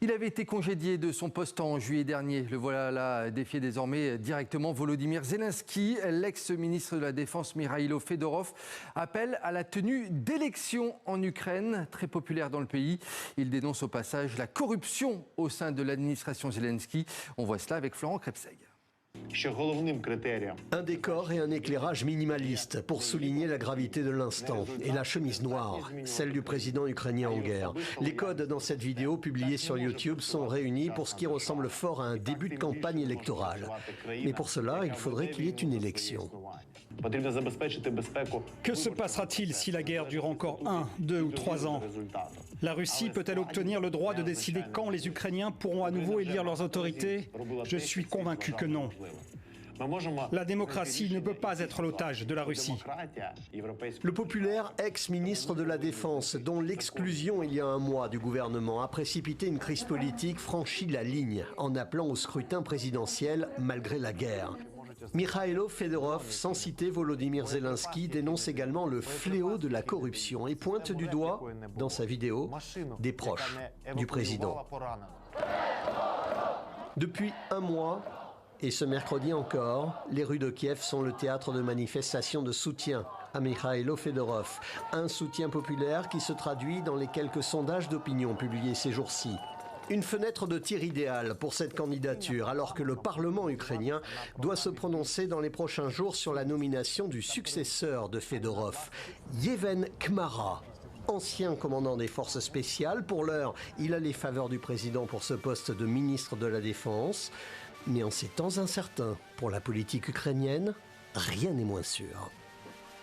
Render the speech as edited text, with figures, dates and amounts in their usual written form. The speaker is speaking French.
Il avait été congédié de son poste en juillet dernier. Le voilà défié désormais directement. Volodymyr Zelensky, l'ex-ministre de la Défense Mikhailo Fedorov, appelle à la tenue d'élections en Ukraine, très populaire dans le pays. Il dénonce au passage la corruption au sein de l'administration Zelensky. On voit cela avec Florent Krepseg. Un décor et un éclairage minimaliste pour souligner la gravité de l'instant. Et la chemise noire, celle du président ukrainien en guerre. Les codes dans cette vidéo publiée sur YouTube sont réunis pour ce qui ressemble fort à un début de campagne électorale. Mais pour cela, il faudrait qu'il y ait une élection. Que se passera-t-il si la guerre dure encore 1, 2 ou 3 ans? La Russie peut-elle obtenir le droit de décider quand les Ukrainiens pourront à nouveau élire leurs autorités? Je suis convaincu que non. La démocratie ne peut pas être l'otage de la Russie. Le populaire ex-ministre de la Défense, dont l'exclusion il y a un mois du gouvernement a précipité une crise politique, franchit la ligne en appelant au scrutin présidentiel malgré la guerre. Mikhailo Fedorov, sans citer Volodymyr Zelensky, dénonce également le fléau de la corruption et pointe du doigt, dans sa vidéo, des proches du président. Depuis un mois, et ce mercredi encore, les rues de Kiev sont le théâtre de manifestations de soutien à Mikhailo Fedorov. Un soutien populaire qui se traduit dans les quelques sondages d'opinion publiés ces jours-ci. Une fenêtre de tir idéale pour cette candidature, alors que le Parlement ukrainien doit se prononcer dans les prochains jours sur la nomination du successeur de Fedorov, Yevhen Kmara. Ancien commandant des forces spéciales, pour l'heure, il a les faveurs du président pour ce poste de ministre de la Défense. Mais en ces temps incertains pour la politique ukrainienne, rien n'est moins sûr.